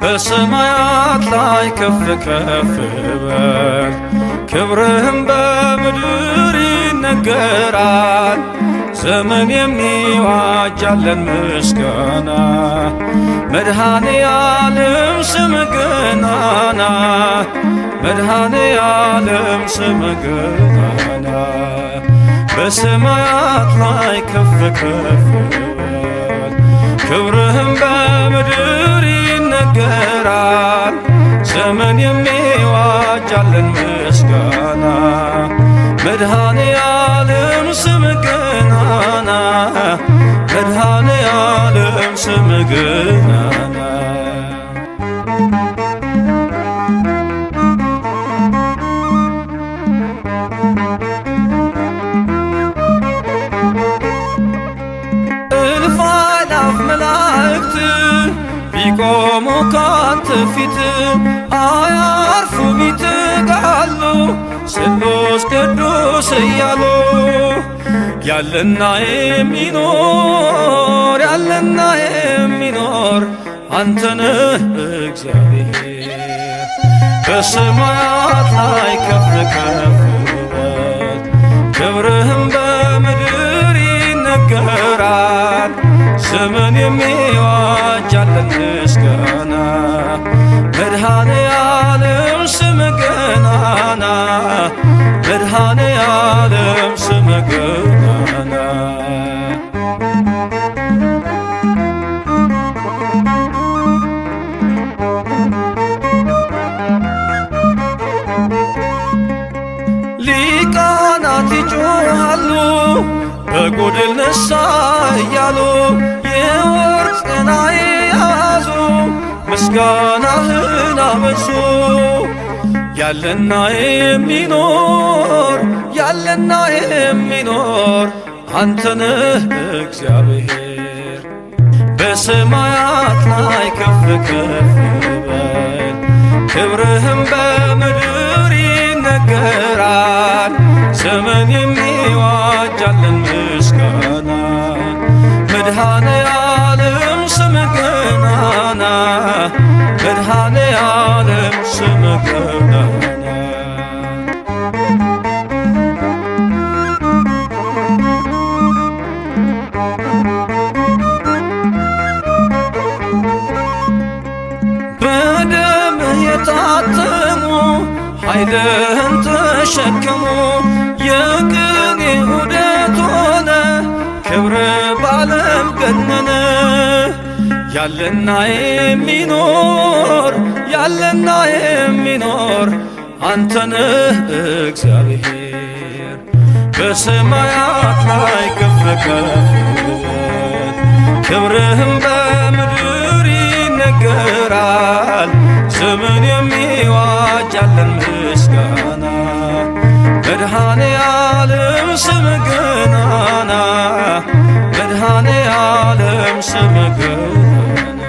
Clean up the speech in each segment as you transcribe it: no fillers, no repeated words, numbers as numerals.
በሰማያት ላይ ከፍ ከፍ በል፣ ክብርህም በምድር ይነገራል። ዘመን የሚዋጃለን ምስጋና፣ መድኃኔ ዓለም ስምህ ገናና፣ መድኃኔ ዓለም ስምህ ገናና። በሰማያት ላይ ከፍ ከፍ በል፣ ክብርህም በምድር ይነገራል። ዘመን የሚዋጃለን ምስጋና፣ መድኃኔ ዓለም ስምህ ገናና፣ መድኃኔ ዓለም ስምህ ገናና። እልፍ አእላፍ መላእክት ቢቆሙ ካንተ ፊት አያርፉም ይተጋሉ ስሉስ ቅዱስ እያሉ። ያለና የሚኖር ያለና የሚኖር አንተነህ እግዚአብሔር። በሰማያት ላይ ከፍ ከፍ በል፣ ክብርህም በምድር ይነገራል። ዘመን የሚዋጃለን ምስጋና፣ መድኃኔ ዓለም ስምህ ገናና፣ መድኃኔ ዓለም ስምህ ገናና። ሊቃናት ይጮኻሉ በጎድል ነሣ እያሉ፣ የወርቅ ጽና የያዙ ምስጋናህን አበዙ። ያለና የሚኖር ያለና የሚኖር አንተነህ እግዚአብሔር። በሰማያት ላይ ከፍ ከፍ በል፣ ክብርህም በምድር ይነገራል። ዘመን የሚዋጃለን ምስጋና፣ መድኃኔ ዓለም ስምህ ገናና፣ መድኃኔ ዓለም ስምህ ገናና። በደምህ የታተሙ ኃይልህን ተሸከሙ፣ የቅኔ ዑደት ሆነ ክብር ባለም ገነነ። ያለና የሚኖር ያለና የሚኖር አንተነህ እግዚአብሔር። በሰማያት ላይ ከፍ ከፍ በል፣ ክብርህም በምድር ይነገራል። ዘመን የሚዋጃለን ምስጋና፣ መድኃኔ ዓለም ስምህ ገናና፣ መድኃኔ ዓለም ስምህ ገናና።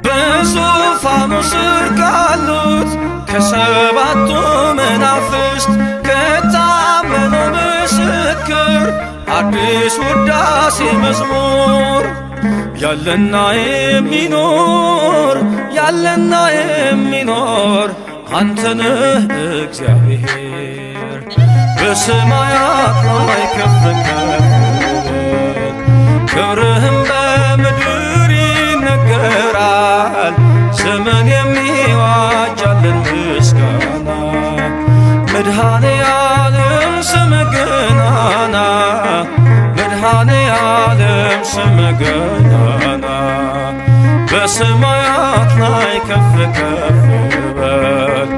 በዙፋኑ ስር ካሉት ከሰባቱ መናፍስት ከታመነው ምስክር አዲስ ውዳሴ መዝሙር። ያለና የሚኖር ያለና የሚኖር አንተነህ እግዚአብሔር። በሰማያት ላይ ከፍ ከፍ በል፣ ክብርህም በምድር ይነገራል። ዘመን የሚዋጃለን ምስጋና፣ መድኃኔ ዓለም ስምህ ገናና፣ መድኃኔ ዓለም ስምህ ገናና። በሰማያት ላይ ከፍ ከፍ በል፣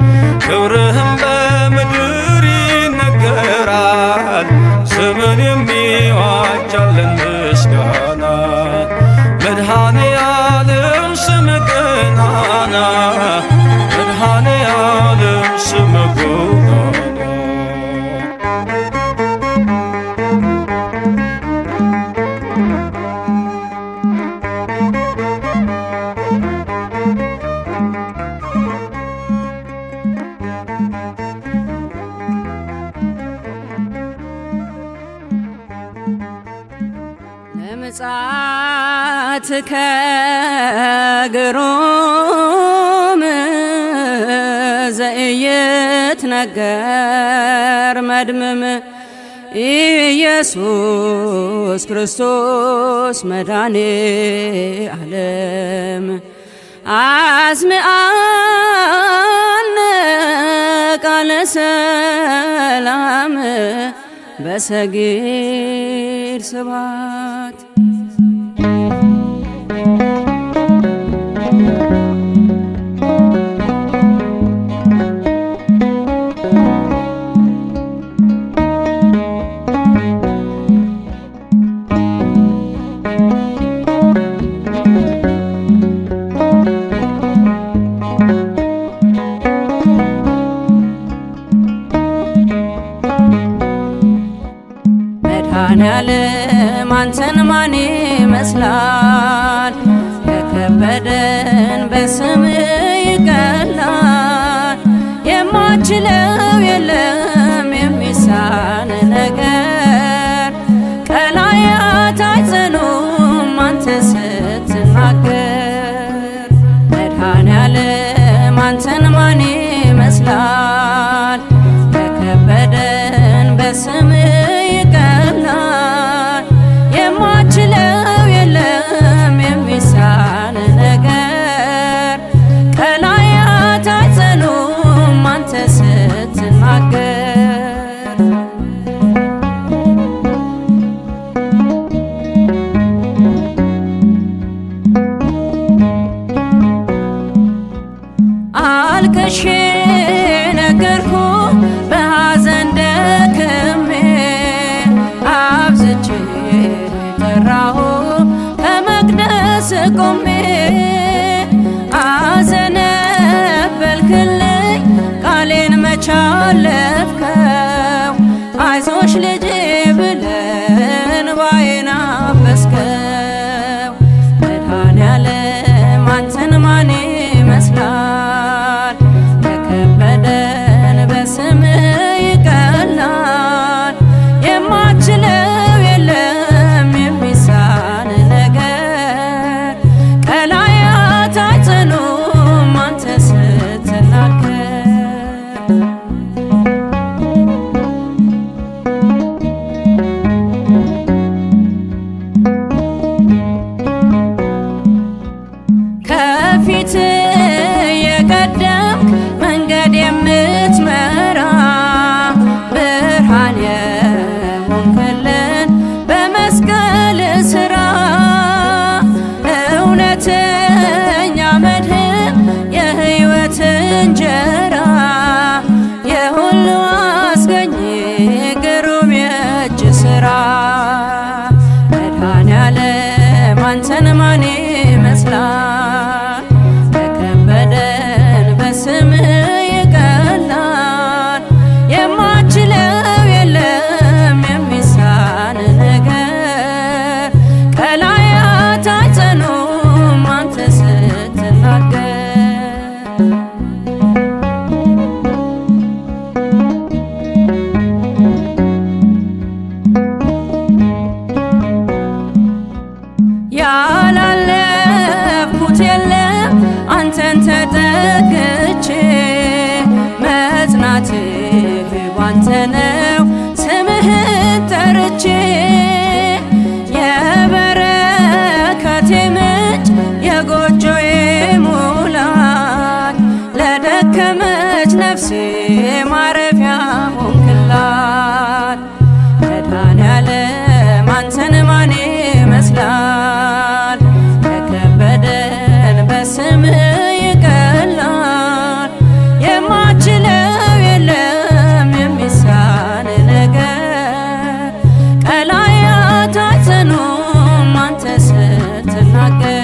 ክብርህም በምድር ይነገራል። ዘመን የሚዋጃለን ምስጋና፣ ስብሐትከ ግሩም ዘኢይትነገር መድምም ኢየሱስ ክርስቶስ መድኃኔ ዓለም አስምዓነ ቃለ ሰላም በሰጊድ ስብሐት መድኃኔዓለም አንተን ማን ይመስላል? የከበደን በስም ይቀላል። የማችለው የለም የሚሳን ነገር ቀላያት አይጸኑም አንተ ስትናገር። መድኃኔዓለም አንተን ማን ይመስላል? የከበደን በስም የማችለው የለም የሚሳን ነገር ቀላያት አይጸኑም አንተ ስትናገር። አልቅሼ ነገርኩ በሐዘን ደክሜ አብዝቼ ጠራሁ ከመቅደስ ቆሜ አዘነበልክልኝ ቃሌን መች አለፍከው? አይዞሽ ልጄ ብለህ እንባዬን አበስከው። መድኃኔዓለም አንተን ማን ይመስላል? የከበደን በስምህ ይቀላል። የማችለው የለም የሚሳን ነገር ቀላያት አይጸኑም አንተ ስትናገር። ከፊት የቀደምክ መንገድ የምትመራ ብርሃን የሆንክልን በመስቀል ስራ እውነተኛ መድህን የሕይወት እንጀራ የሁሉ አስገኝ ግሩም የእጅ ሥራ። መድኃኔዓለም አንተን ማን ይመስላል? የከበደን በስምህ ይቀላል። የማችለው የለም የሚሳን ነገር ቀላያት አይጸኑም አንተ ስትናገር። ያላለፍኩት የለም አንተን ተጠግቼ መጽናትህ ባንተ ነው ስምህን ጠርቼ የበረከቴ ምንጭ የጎጆዬ ሙላት ለደከመች ነፍሴ ማረፊያ ሆንክላት። መድኃኔዓለም አንተን ማን ይመስላል? የከበደን በስምህ ይቀላል። የማችለው የለም የሚሳን ነገር ቀላያት አይጸኑም አንተ ስትናገር።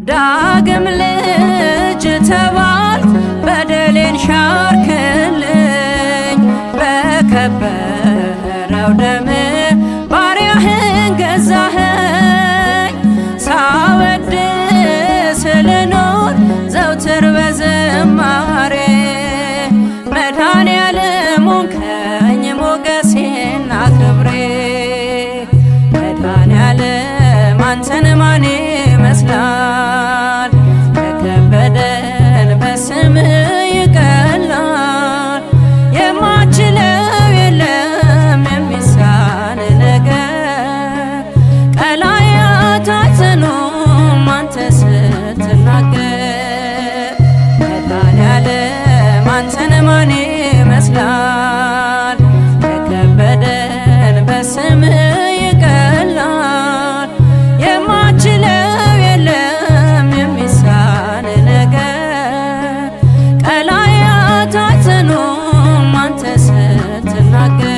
ዳግም ልጅ ተባልኩ በደሌን ሻርክልኝ በከበረው ደም ባሪያህን ገዛኸኝ። ሳወድስ ልኖር ዘውትር በዝ አንተን ማን ይመስላል? የከበደን በስምህ ይቀላል። የማችለው የለም የሚሳን ነገር። ቀላያት አይጸኑም አንተ ስትናገር።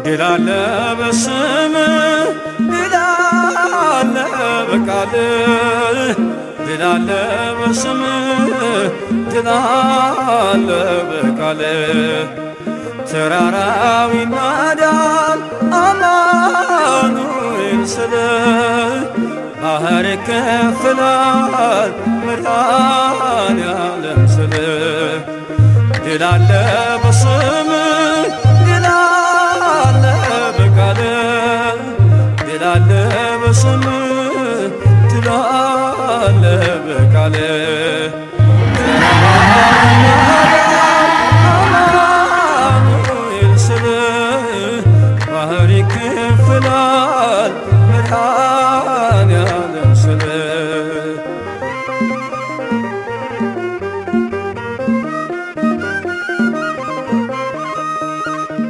ድል አለ በስምህ፣ ድል አለ በቃልህ፣ ድል አለ በስምህ፣ ድል አለ በቃልህ። ተራራው ይናዳል አማኑኤል ስልህ፣ ባህር ይከፍላል መድኃኔዓለም ስልህ። ድል አለ በስምህ፣ ድል አለ በቃልህ፣ ድል አለ በስምህ፣ ድል አለ በቃልህ። አማኑኤል ስልህ፣ ባህር ይከፍላል መድኃኔዓለም ስልህ።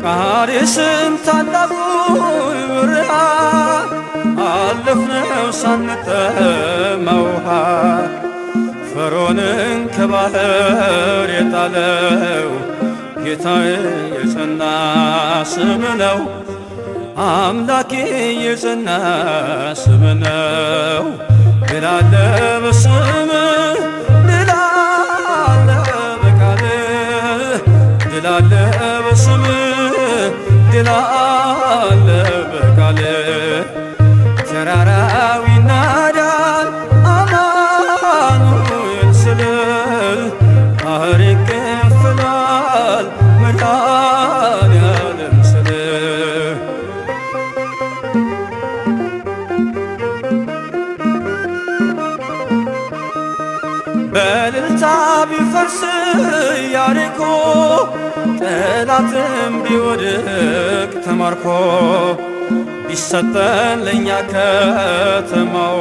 ቃዴስን ታላቁ በረሃ አለፍነው ሳንጠማ ውሃ። ፈርዖንን ከባህር የጣለው ጌታዬ የጸና ስም ነው። አምላኬ የጸና ስም ነው። ድል አለ በስምህ፣ ድል አለ በቃልህ፣ ድል አለ በስምህ፣ ድል አለ በቃልህ። ተራራው ይናዳል አማኑኤል ስልህ፣ ባህር ይከፍላል መድኃኔዓለም ስልህ። በእልልታ ቢፈርስ ኢያሪኮ፣ ጠላትም ቢወድቅ ተማርኮ፣ ቢሰጠን ለእኛ ከተማው፣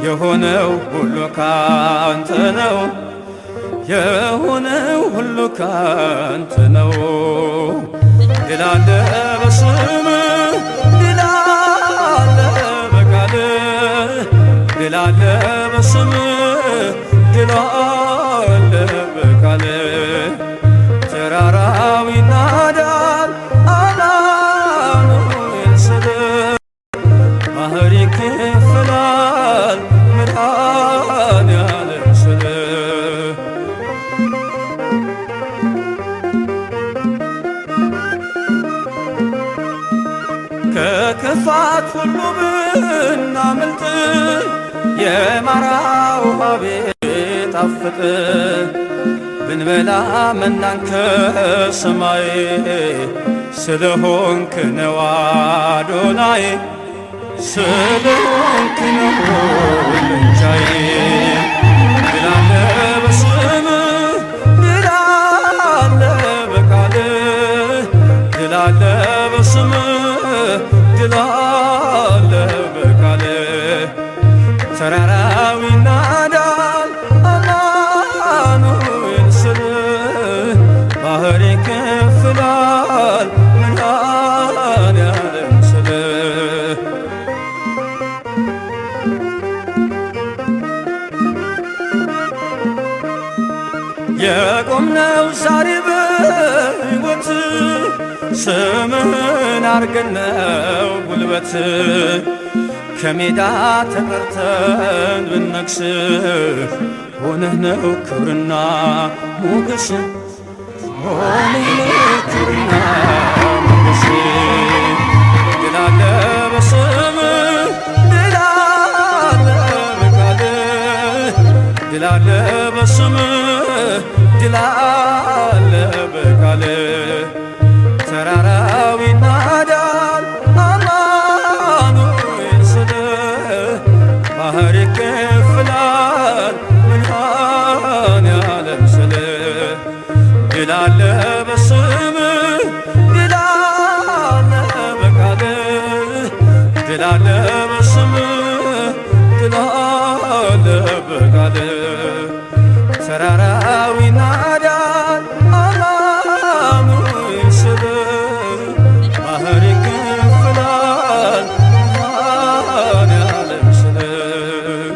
የሆነው ሁሉ ካንተ ነው፣ የሆነው ሁሉ ካንተ ነው። ድል አለ በስምህ፣ ድል አለ በቃልህ፣ ድል አለ በስምህ፣ ድል አለ በቃልህ። ተራራው ይናዳል አማኑኤል ስልህ፣ ባህር ይከፍላል መድኃኔዓለም ስልህ። ከክፋት ሁሉ ብናመልጥ የማራ ውሃ ቢጣፍጥ፣ ብንበላ መናን ከሰማይ ስለሆንክ ነው አዶናይ፣ ስለሆንክ ነው ልንቻዬ። ድል አለ በስምህ፣ ድል አለ በቃልህ፣ ድል አለ በስምህ፣ ድል አለ በቃልህ። ተራራው ይናዳል አማኑኤል ስልህ፣ ባህር ይከፍላል መድኃኔዓለም ስልህ። የቆምነው ዛሬ በሕይወት ስምህን ምን አርገነው ጉልበት ከሜዳ ተጠርተን ብነግስ ሆነህ ነው ክብርና ሞገስ ሆነህ ነው ክብርና ሞገስ ድል አለ በስምህ ድል አለ በቃልህ ድል አለ በስምህ ድል አለ በቃልህ ተራራው ይናዳል አማኑኤል ስልህ ባህር ይከፍላል መድኃኔዓለም ስልህ ድል አለ በስምህ ድል አለ በቃልህ ድል አለ በስምህ ድል አለ በቃልህ ተራራው ይናዳል አማኑኤል ስልህ ባህር ይከፍላል መድኃኔዓለም ስልህ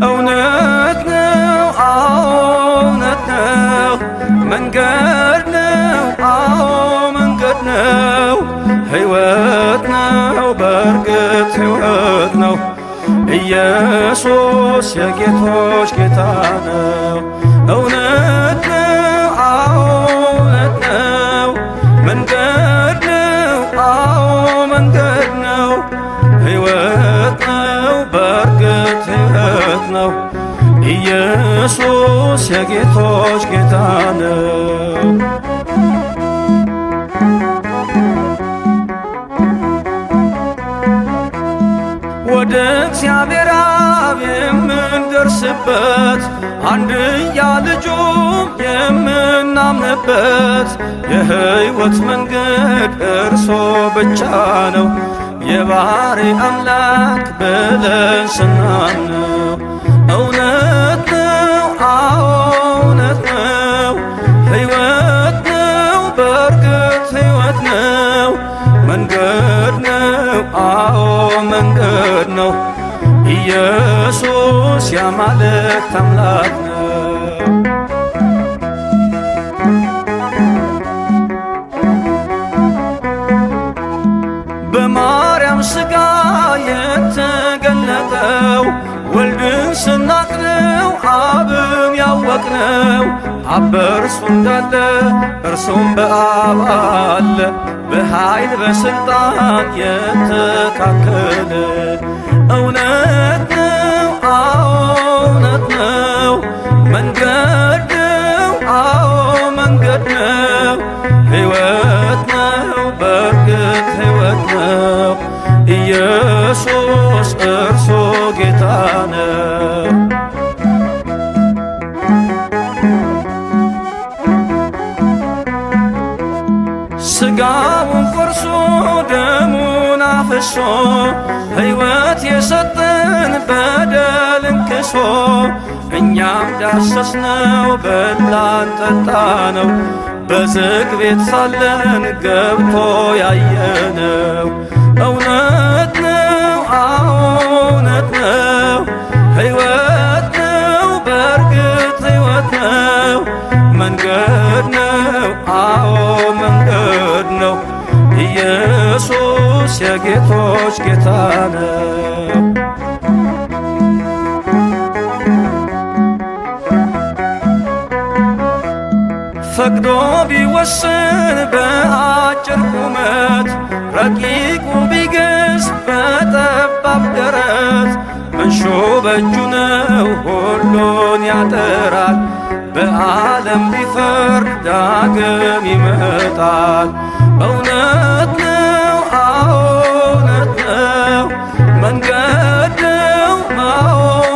እውነት ነው እውነት ነው መንገድ ነው መንገድ ነው ሕይወት ነው በእርግጥ ሕይወት ነው ኢየሱስ የጌቶች ጌታ ነው እውነት ነው እውነት ነው መንገድ ነው መንገድ ነው ሕይወት ነው በእርግጥ ሕይወት ነው ኢየሱስ የጌቶች ጌታ ነው ወደ እግዚአብሔር አብ የምንደርስበት አንድያ ልጁ የምናምንበት የሕይወት መንገድ እርሶ ብቻ ነው የባሕሪ አምላክ ብለን ስናምነው እውነት ነው እውነት ነው ሕይወት ነው በእርግጥ ሕይወት ነው መንገድ ነው መንገድ ነው ኢየሱስ የአማልክት አምላክ ነው በማርያም ሥጋ የተገለጠው ወልድን ስናቅነው አብን ያወቅነው አብ በእርሱ እንዳለ እርሱም በአብ አለ በኃይል በሥልጣን የተካከለ እውነት ነው እውነት ነው መንገድ ነው መንገድ ነው ሕይወት ነው በእርግጥ ሕይወት ነው ኢየሱስ እርሱ ጌታ ነው ሥጋውን ቆርሶ ደሙን አፍሶ ሕይወት የሰጠን በደልን ክሶ እኛም ዳሰስነው በላን ጠጣነው በዝግ ቤት ሳለን ገብቶ ያየነው እውነት ነው እውነት ነው ሕይወት ነው በእርግጥ ሕይወት ነው መንገድ ነው መንገድ ነው ኢየሱስ የጌቶች ጌታ ነው ፈቅዶ ቢወስን በአጭር ቁመት ረቂቁ ቢገስ በጠባብ ደረት መንሾ በእጁ ነው ሁሉን ያጠራል በዓለም ሊፈርድ ዳግም ይመጣል እውነት ነው እውነት ነው መንገድ ነው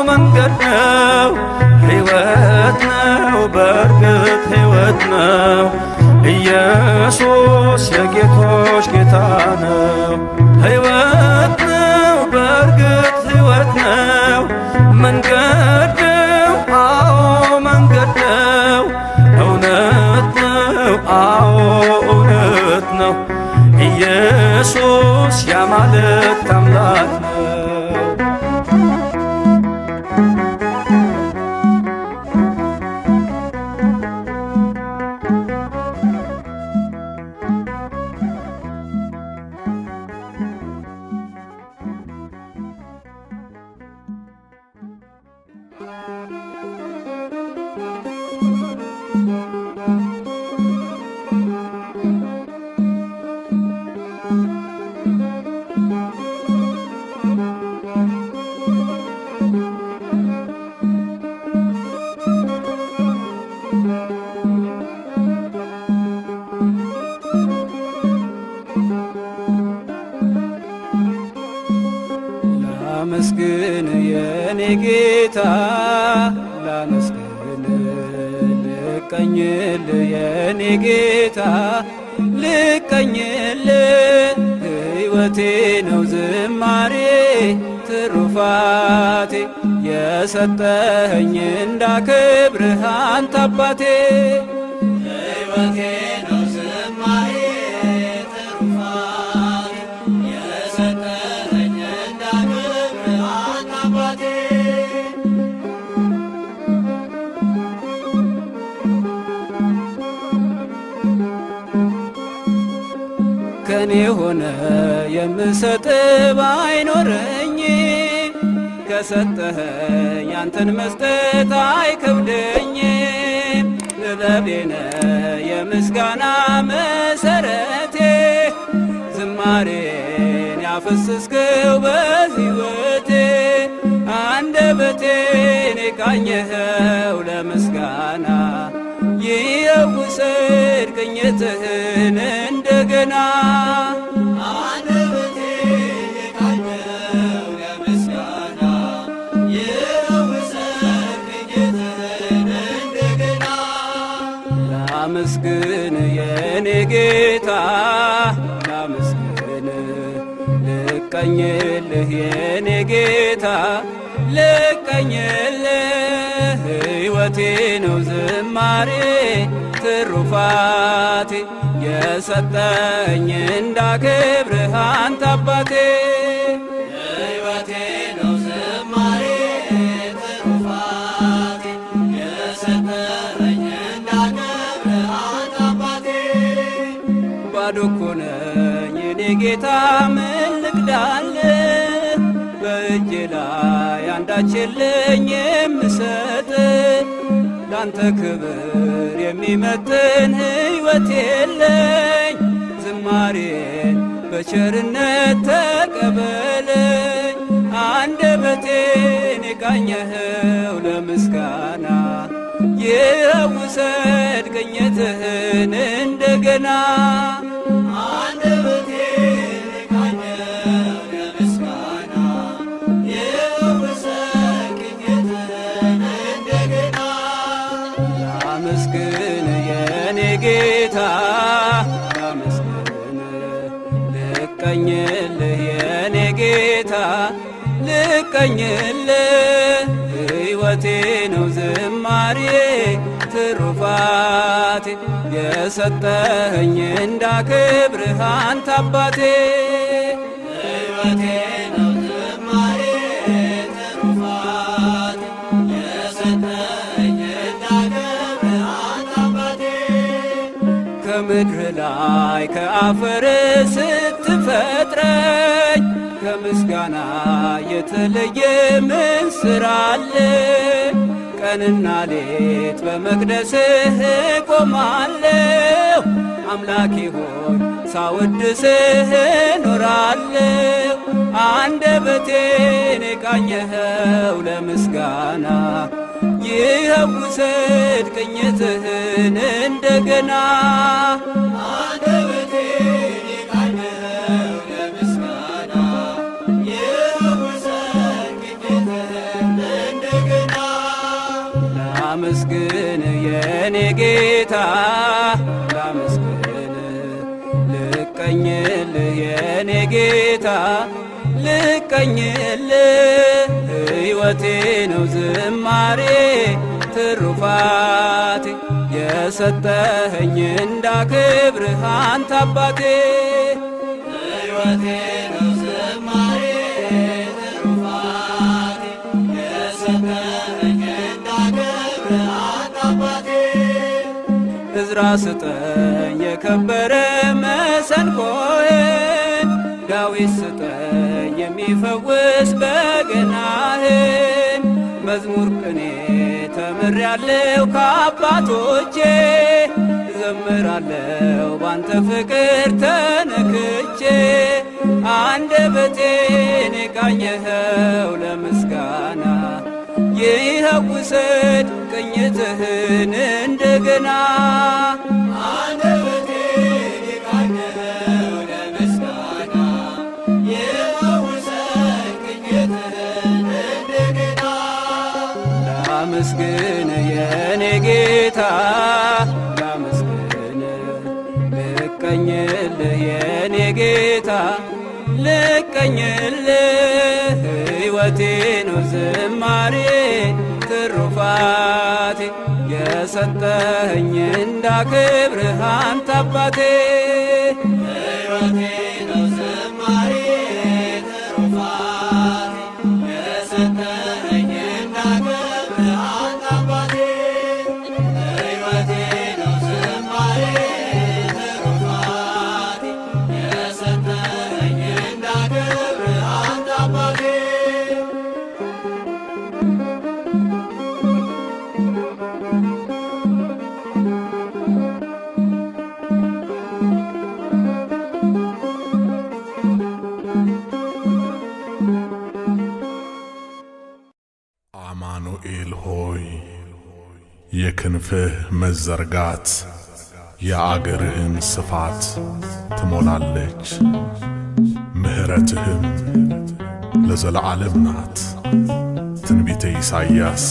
መንገድ ነው ነው ሕይወት ነው በእርግጥ ሕይወት ነው ኢየሱስ የጌቶች ጌታ ነው። ሕይወት ነው በእርግጥ ሕይወት ነው መንገድ ነው አዎ መንገድ ነው እውነት ነው አዎ እውነት ነው ኢየሱስ የአማልክት አምላክ ነው። ላመስግን የኔ ጌታ ላመስግን ልቀኝል የኔ ጌታ ልቀኝል ሕይወቴ ነው ዝማሬ ትሩፋቴ የሰጠኸኝ እንዳከብርህ አንተ አባቴ ሕይወቴ ነው ዝማሬ ትሩፋቴ የሰጠኸኝ እንዳከብርህ አንተ አባቴ ከኔ ሆነ የምሰጥ ባይኖረኝ ከሰጠኸኝ አንተን መስጠት አይከብደኝ ጥበቤነ የምስጋና መሰረቴ ዝማሬን ያፈሰስከው በሕይወቴ አንደበቴን የቃኘኸው ለምስጋና ይውሰድ ቅኝትህን እንደገና አንደበቴን የቃኘኸው ለምስጋና ይውሰድ ቅኝትህን እንደገና ላመስግን የኔ ጌታ ላመስግን ልቀኝልህ የኔ ጌታ ልቀኝልህ ሕይወቴ ነው ዝማሬ ትሩፋቴ የሰጠኝ እንዳከብርህ አንተ አባቴ ሕይወቴ ነው ዝማሬ ትሩፋቴ የሰጠኝ እንዳከብርህ አንተ አባቴ ባዶ እኮ ነኝ እኔ ጌታ ምን ልክዳልህ በእጄ ላይ አንዳች የለኝ የምሰጥ ላንተ ክብር የሚመጥን ሕይወት የለኝ ዝማሬን በቸርነት ተቀበለኝ አንደበቴን የቃኘኸው ለምስጋና ይውሰድ ቅኝትህን እንደገና አንደበቴን የቃኘኸው ለምስጋና ይውሰድ ቅኝትህን እንደገና ላመስግን የኔ ጌታ ላመስግን ልቀኝልህ የኔ ጌታ ልቀኝልህ ሕይወቴ ነው ዝማሬ ትሩፋቴ የሰጠኸኝ እንዳከብርህ አንተ አባቴ ሕይወቴ ነው ዝማሬ ትሩፋቴ የሰጠኸኝ እንዳከብርህ አንተ አባቴ ከምድር ላይ ከአፈር ስትፈጥረኝ ከምስጋና የተለየ ምን ሥራ አለ? ቀንና ሌት በመቅደስህ ቆማለሁ አምላኬ ሆይ ሳወድስህ ኖራለሁ አንደበቴን የቃኘኸው ለምስጋና ይውሰድ ቅኝትህን እንደገና አንደበቴን የቃኘኸው ለምስጋና ይውሰድ ቅኝትህን እንደገና ላመስግን የኔ ጌታ ላመስግን ልቀኝልህ የኔ ጌታ ልቀኝልህ ሕይወቴ ነው ዝማሬ ትሩፋቴ የሰጠኸኝ እንዳክብርህ አንተ አባቴ ሕይወቴ ነው ዝማሬ ትሩፋቴ የሰጠኸኝ እንዳክብርህ አንተ አባቴ ዕዝራ ስጠኝ የከበረ መሰንቆህን ዳዊት ስጠኝ የሚፈውስ በገናህን መዝሙር ቅኔ ተምሬአለሁ ከአባቶቼ ዘምራለሁ ባንተ ፍቅር ተነክቼ አንደበቴን የቃኘኸው ለምስጋና ይኸው ውሰድ ቅኝትህን እንደገና አንደበቴን የቃኘኸው ለምስጋና ይኸው ውሰድ ቅኝትህን እንደገና ላመስግን የኔ ጌታ ላመስግን ልቀኝልህ የኔ ጌታ ልቀኝልህ ሕይወቴ ነው ዝማሬ ትሩፋቴ የሰጠኸኝ እንዳክብርህ አንተ አባቴ ሕይወቴ ነው ዝማሬ ትሩፋቴ የሰጠኸኝ እንዳክብርህ አንተ አባቴ ሕይወቴ ነው ዝማሬ ትሩፋቴ የሰጠኸኝ እንዳክብርህ አንተ አባቴ አማኑኤል ሆይ የክንፍህ መዘርጋት የአገርህን ስፋት ትሞላለች፣ ምሕረትህም ለዘለዓለም ናት። ትንቢተ ኢሳይያስ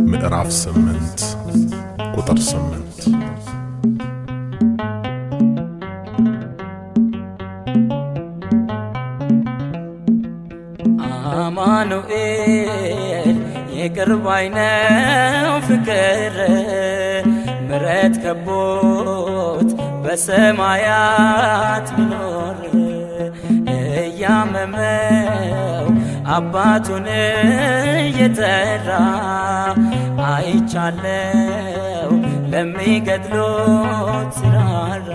ምዕራፍ 8 ቁጥር 8። አማኑኤል ይቅር ባይ ነው ፍቅር ምሕረት ከቦት በሰማያት ቢኖር እያመመው አባቱን እየጠራ አይቻለው ለሚገድሎት ሲራራ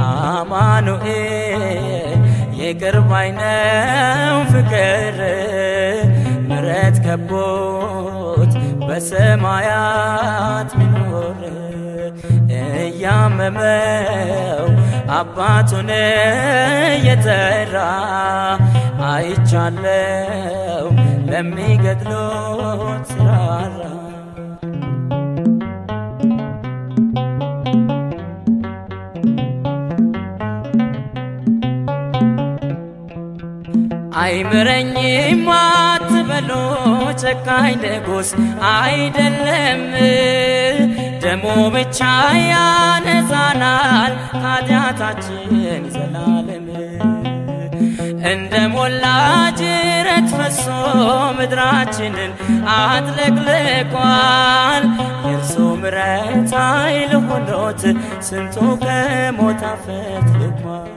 አማኑኤል ይቅር ባይ ነው ፍቅር ምሕረት ከቦት በሰማያት ቢኖር እያመመው አባቱን እየጠራ አይቻለው ለሚገድሎት ሲራራ አይምረኝም አትበሉ ጨካኝ ንጉሥ አይደለም፣ ደሙ ብቻ ያነጻናል ከኃጢአታችን ዘላለም። እንደ ሞላ ጅረት ፈሶ ምድራችንን አጥለቅልቋል። የእርሱ ምሕረት ኃይል ሆኖት ስንቱ ከሞት አፈትልቋል።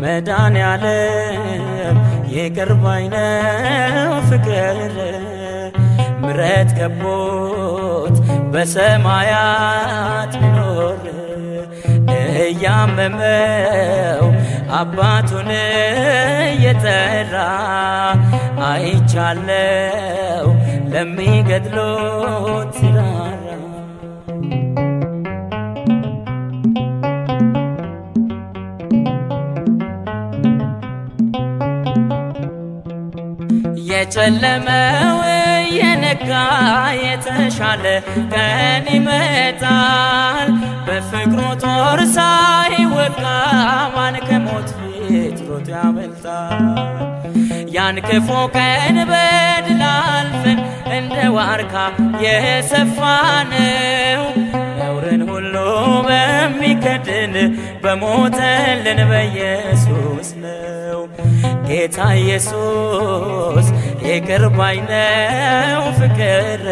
መድኃኔዓለም ይቅር ባይ ነው ፍቅር ምሕረት ከቦት በሰማያት ቢኖር እያመመው አባቱን እየጠራ አይቻለው ለሚገድሎት ሲራራ የጨለመው የነጋ የተሻለ ቀን ይመጣል። በፍቅሩ ጦር ሳይወጋ ማን ከሞት ፊት ሮጦ ያመልጣል። ያን ክፉ ቀን በድል አልፈን እንደ ዋርካ የሰፋነው ነውርን ሁሉ በሚከድን በሞተልን በኢየሱስ ነው። ጌታ ኢየሱስ ይቅር ባይ ነው ፍቅር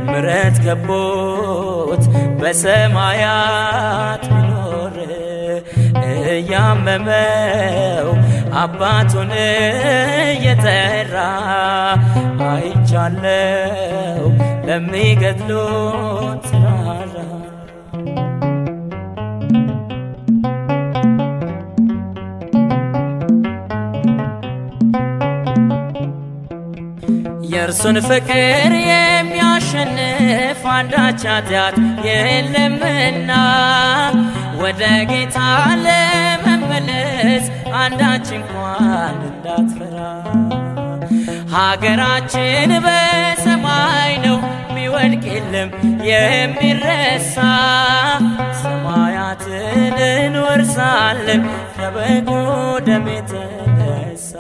ምሕረት ከቦት በሰማያት ቢኖር እያመመው አባቱን እየጠራ አይቻለው ለሚገድሉት ራራ። የእርሱን ፍቅር የሚያሸንፍ አንዳች ኃጢአት የለምና ወደ ጌታ ለመመለስ አንዳች እንኳን እንዳትፈራ። ሀገራችን በሰማይ ነው ሚወድቅ የለም የሚረሳ ሰማያትን እንወርሳለን ከበጉ ደም የተነሳ።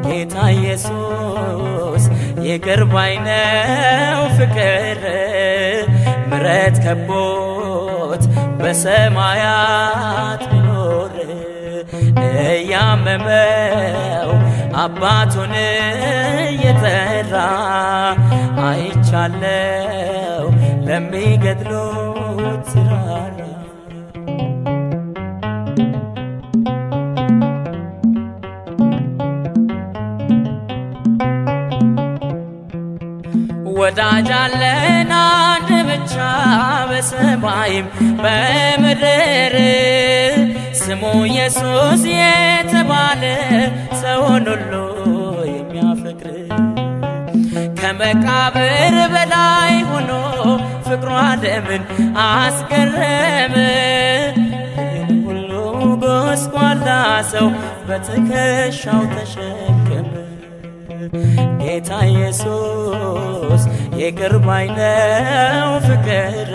ጌታ ኢየሱስ ይቅር ባይ ነው ፍቅር ምሕረት ከቦት በሰማያት ቢኖር እያመመው አባቱን እየጠራ አይቻለው ለሚገድሉት ራራ። ወዳጅ አለን አንድ ብቻ በሰማይም በምድር ስሙ ኢየሱስ የተባለ ሰውን ሁሉ የሚያፈቅር ከመቃብር በላይ ሆኖ ፍቅሩ ዓለምን አስገረመ። ይህን ሁሉ ጎስቋላ ሰው በትከሻው ተሸከመ። ጌታ ኢየሱስ ይቅር ባይ ነው ፍቅር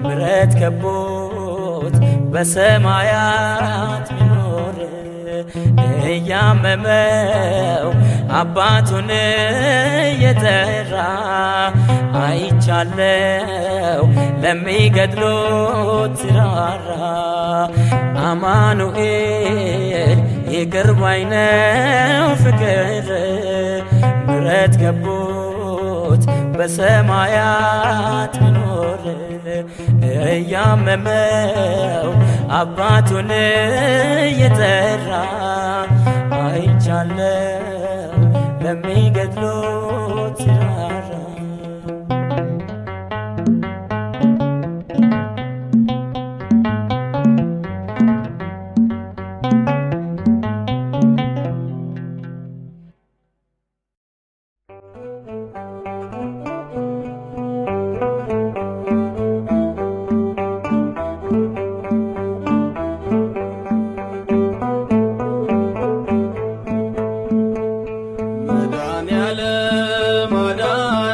ምሕረት ከቦት በሰማያት ቢኖር እያመመው አባቱን እየጠራ አይቻለው ለሚገድሉት ራራ። አማኑኤል ይቅር ባይ ነው ፍቅር ምሕረት ከቦት በሰማያት ቢኖር እያመመው አባቱን እየጠራ አይቻለው ለሚገድሉት ራራ። መድኃኔዓለም አዳነ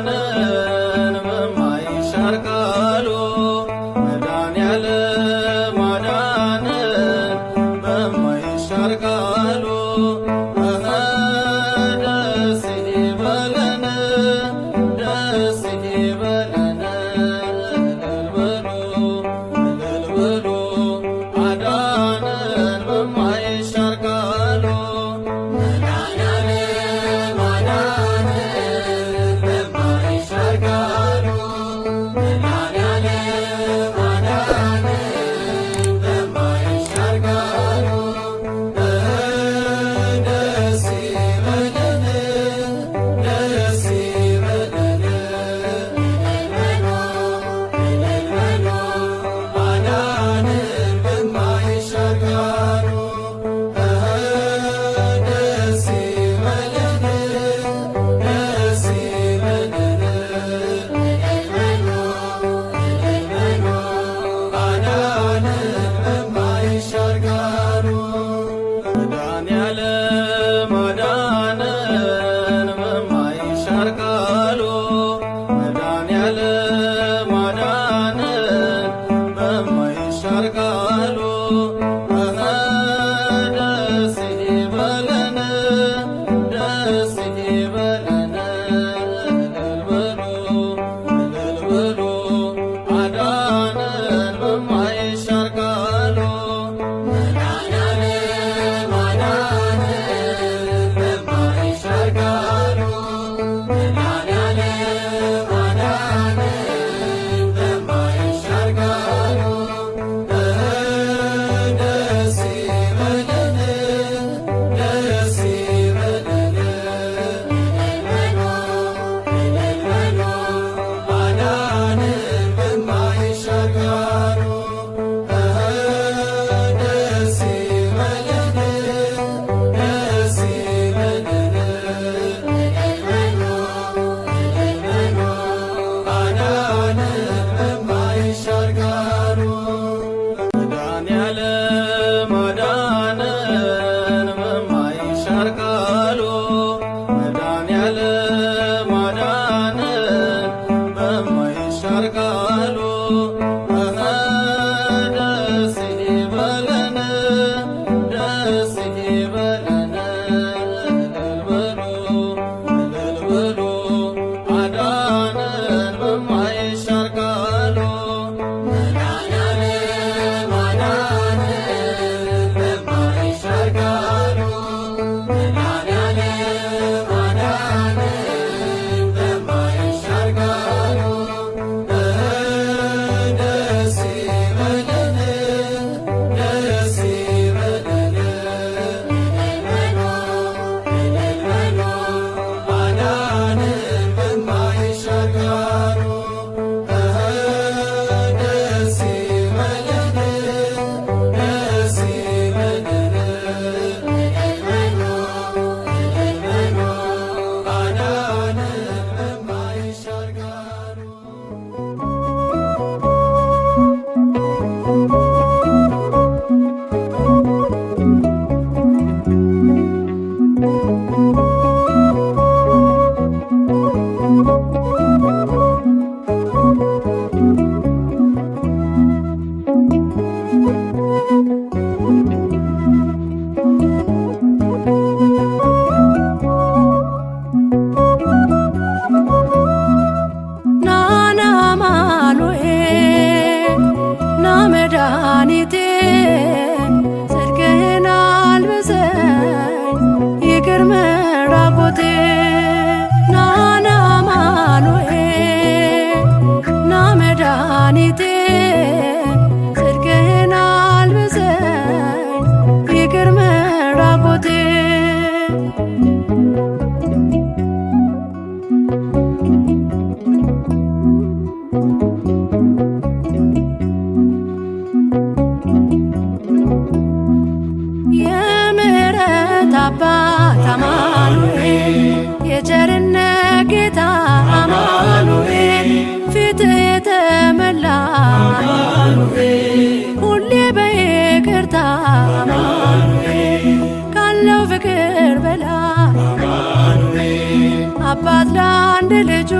አባት ለአንድ ልጁ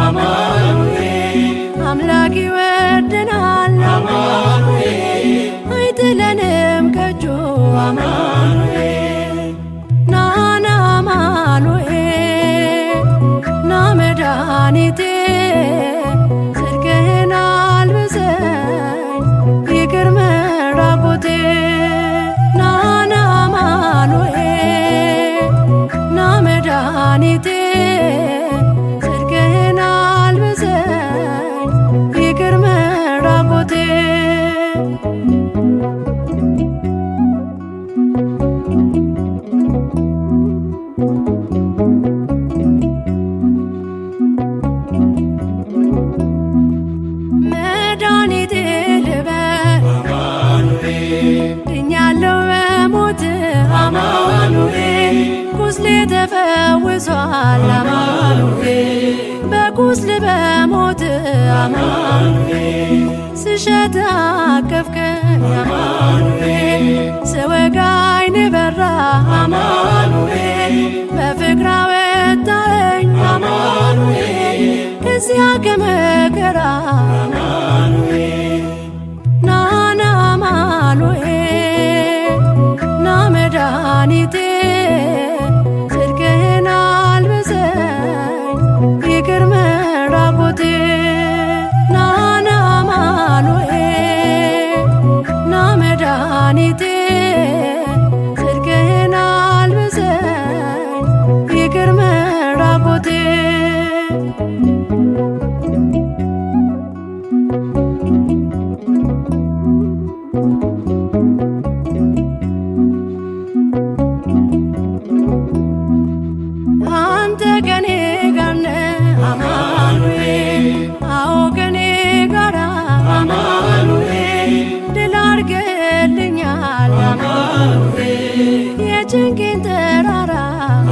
አማኑኤል አምላክ ይወደናል አማኑኤል አይጥለንም ከእጁ አማኑኤል ናና አማኑኤል ና መድኃኒቴ ጽድቅህን አልብሰኝ ይቅር መራቆቴ ናና አማኑኤል ና መድኃኒቴ ጽድቅህን አልብሰኝ ይቅር መራቆቴ መድኃኒቴ ልበል አማኑኤል ድኛለሁ በሞት አማኑኤል ቁስሌ ተፈውሷል አማኑኤል በቁስል በሞት አማኑኤል ስሸት አቀፍከኝ አማኑኤል ስወጋኝ በራ አማኑኤል በፍቅር አወጣኸኝ አማኑኤል ከዚያ ከመከራ አማኑኤል ናና አማኑኤል ና መድኃኒቴ ጽድቅህን አልብሰኝ ይቅር መራቆቴ ናና አማኑኤል ና መድኃኒቴ ጽድቅህን አልብሰኝ ይቅር መራቆቴ አንተ ከኔ ጋር ነህ አማኑኤል አዎ ከኔ ጋራ አማኑኤል ድል አድርገልኛል አማኑኤል የጭንቄን ተራራ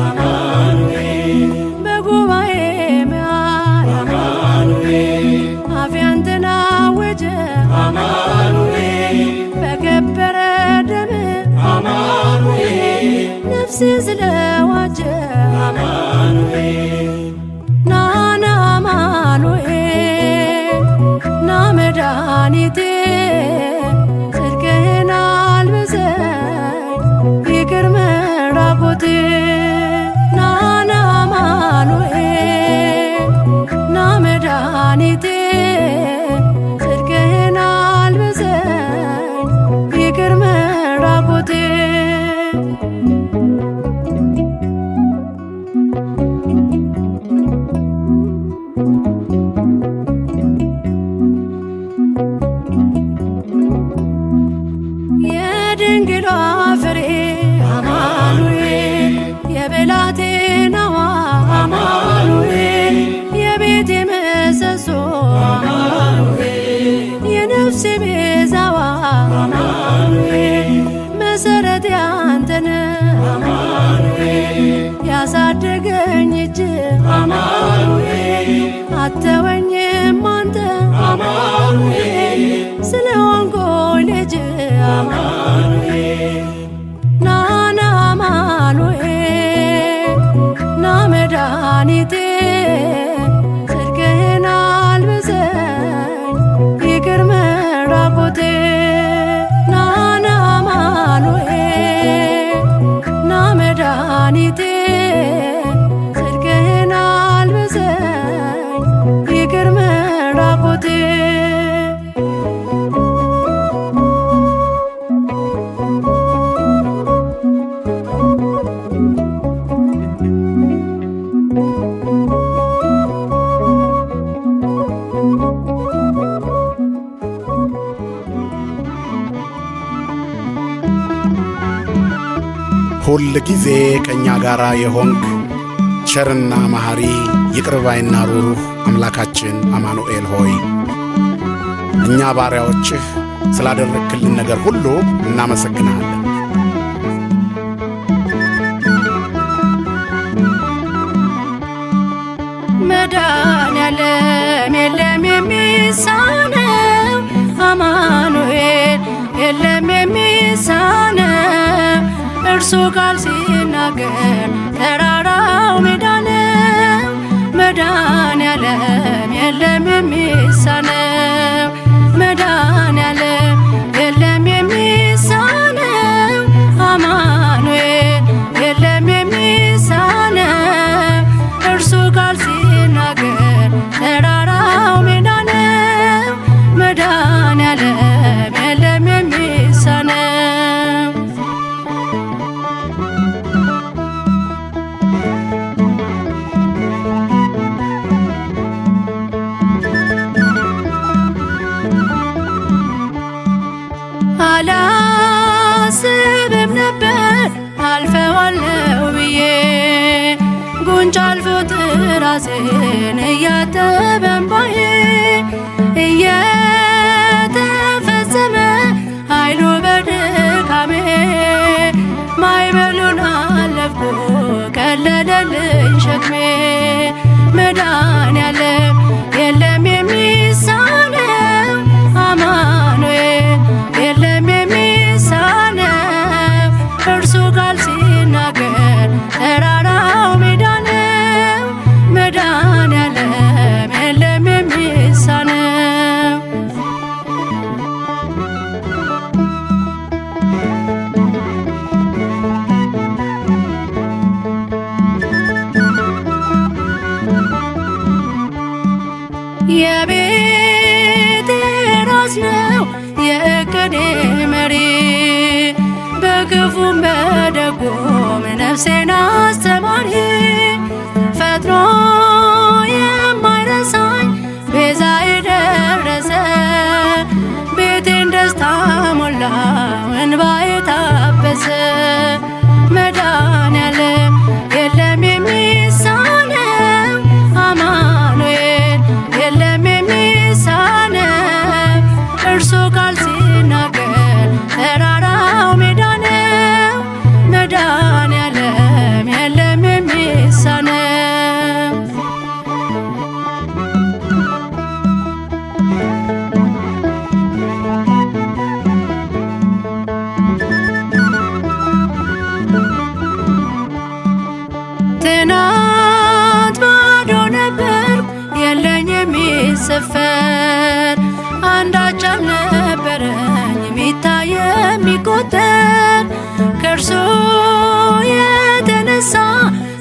አማኑኤል በጉባኤ መሃል አማኑኤል አፌ አንተን አወጀ አማኑኤል በከበረ ደም አማኑኤል ነፍሴ ስለዋጀ አማኑኤል ናና አማኑኤል ና መድኃኒቴ ጽድቅህን አልብሰኝ ይቅር መራቆቴ ናና አማኑኤል ና መድኃኒቴ ጽድቅህን አልብሰኝ ይቅር መራቆቴ የድንግሏ ፍሬ አማኑኤል የብላቴናዋ አማኑኤል የቤቴ ምሰሶ አማኑኤል የነፍሴ ቤዛዋ አማኑኤል መሰረት ያንተነ አማኑኤል ያሳደገኝ እጅ አማኑኤል አተወኝም አንተ አማኑኤል ስለሆንኩኝ ልጅ አማኑኤል ናና አማኑኤል ና መድኃኒቴ ጽድቅህን አልብሰኝ ይቅር መራቆቴ ናና አማኑኤል ና መድኃኒቴ ጽድቅህን አልብሰኝ ይቅር መራቆቴ ሁል ጊዜ ከእኛ ጋር የሆንክ ቸርና መሐሪ ይቅርባይና ሩሩህ አምላካችን አማኑኤል ሆይ እኛ ባሪያዎችህ ስላደረግክልን ነገር ሁሉ እናመሰግናለን። መድኃኔዓለም የለም የሚሳነው አማኑኤል የለም የሚሳነው እርሱ ቃል ሲናገር ተራራው ሜዳ ነው። ራሴን እያጠበ እንባዬ እየተፈጸመ ኃይሉ በድካሜ ማዕበሉን አለፍኩ ቀለለልኝ ሸክሜ መድኃኔዓለም የለም የሚሳነው አማኑኤል የለም የሚሳነው እርሱ ቃል ሲናገር ተራራው ሜዳ ነው መድኃኔዓለም የለም የሚሳነው የቤቴ ራስ ነው የእቅዴ መሪ በክፉም በደጉም ነፍሴን አስተማሪ ፈጥኖ የማይረሳኝ ቤዛዬ ደረሰ ቤቴን ደስታ ሞላው እንባዬ ታበሰ መድኃኔዓለም የለም የሚሳነው አማኑኤል የለም የሚሳነው እርሱ ቃል ሲናገር ተራራው ሜዳ ነው መድኃኔዓለም የለም የሚሳነው ትናንት ባዶ ነበርኩ የለኝ የሚሰፈር አንዳች አልነበረኝ የሚታይ የሚቆጠር ከእርሱ የተነሳ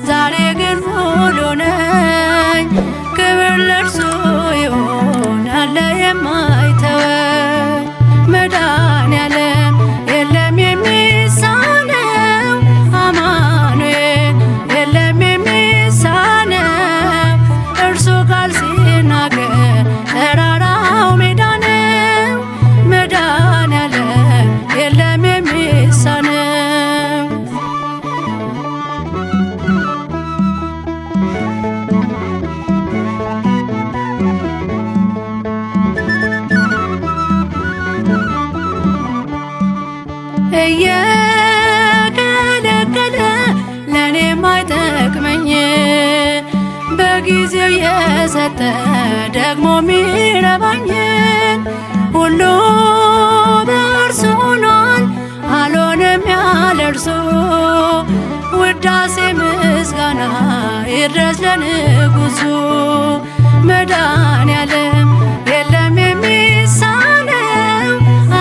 ዛሬ ግን ሙሉ ነኝ ክብር ለእርሱ ይሁን አለ የማይተወኝ መድኃኔዓለም የለም የሚሳነው አማኑኤል የለም የሚሳነው እርሱ ቃል ሲናገር ተራራው ሜዳ ነው መድኃኔዓለም የለም የሚሳነው እየከለከለ ለእኔ ማይጠቅመኝ በጊዜው የሰጠ ደግሞ ሚረባኝን ሁሉ በእርሱ ሆኗል አልሆንም ያለ እርሱ ውዳሴ ምስጋና ይድረስ ለንጉሡ መድኃኔዓለም የለም የሚሳነው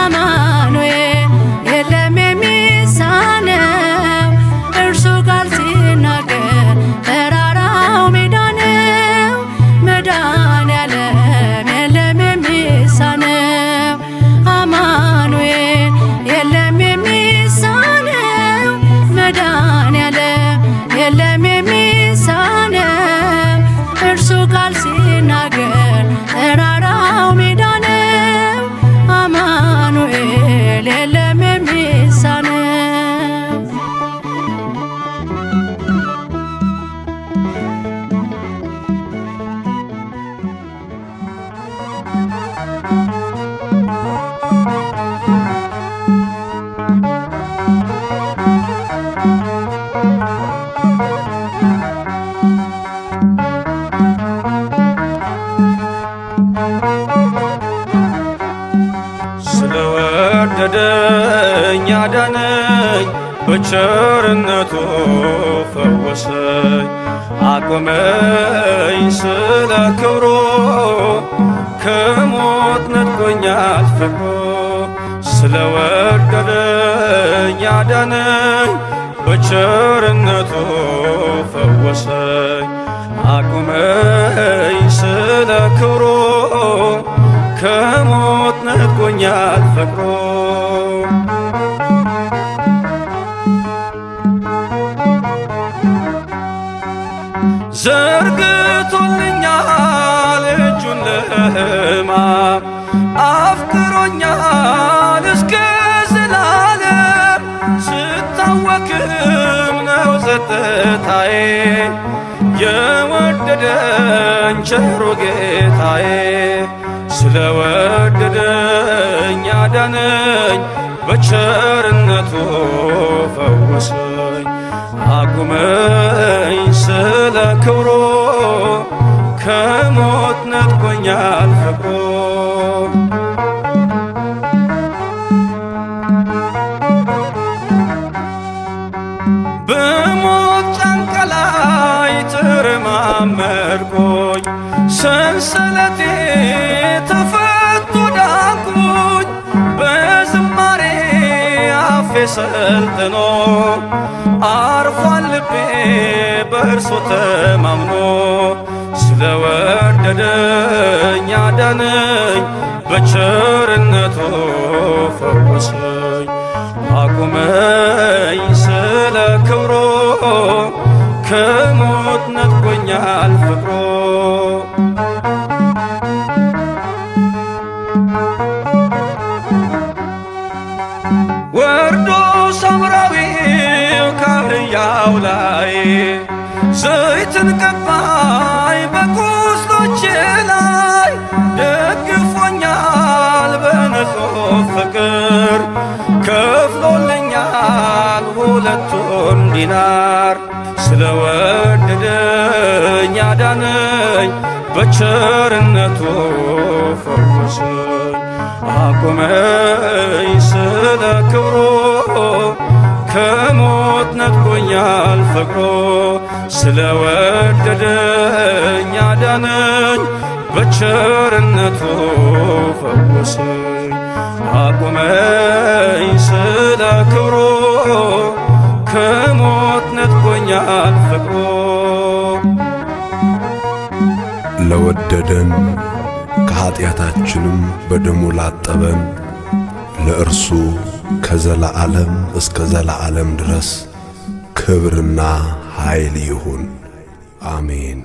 አማኑኤል የለም የሚሳነው እርሱ ቃል ሲናገር ተራራው ሜዳ ነው መድኃኔዓለም የለም የሚሳነው አማኑኤል የለም የሚሳነው መድኃኔዓለም የለም የሚሳነው እርሱ ቃል ሲናገር ተራራው ሜዳ ነው አማኑኤል የለም የሚሳነው ስለወደደኝ አዳነኝ በቸርነቱ ፈወሰኝ አቆመኝ ስለ ክብሩ ከሞት ነጥቆኛል ፍቅሩ ስለወደደኝ አዳነኝ በቸርነቱ ፈወሰኝ አቆመኝ ስለ ክብሩ ከሞት ነጥቆኛል ፍቅሩ ዘርግቶልኛል እጁን ለሕማም አፍቅሮኛል እስከ ዘላለም ስታወክም ነው ጸጥታዬ የወደደኝ ቸሩ ጌታዬ ስለወደደኝ አዳነኝ በቸርነቱ ፈወሰኝ አቁመኝ ስለ ክብሩ ከሞት ነጥቆኛል ፍቅሩ በሞት ጫንቃ ላይ ተረማመድኩኝ ሰንሰለቴ ተፈቶ ዳንኩኝ በዝማሬ አፌ ሰልጥኖ አርፏል ልቤ በእርሱ ተማምኖ ስለወደደኝ አዳነኝ በቸርነቱ ፈወሰኝ አቁመኝ ስለ ክብሩ ከሞት ነጥቆኛል ፍቅሩ ወርዶ ሳምራዊው ካህያው ላይ ዘይትን ቀባይ በቁስሎቼ ላይ ደግፎኛል በንጹሕ ፍቅር ከፍሎልኛል ሁለቱን ዲናር ስለወደደኝ አዳነኝ በቸርነቱ ፈወሰኝ አቁመኝ ስለ ክብሩ ከሞት ነጥቆኛል ፍቅሩ ስለወደደኝ አዳነኝ በቸርነቱ ፈወሰኝ አቁመኝ ስለ ክብሩ ከሞት ነጥቆኛል ፍቅሩ ለወደደን ከኀጢአታችንም በደሙ ላጠበን ለእርሱ ከዘላዓለም እስከ ዘላዓለም ድረስ ክብርና ኃይል ይሁን፣ አሜን።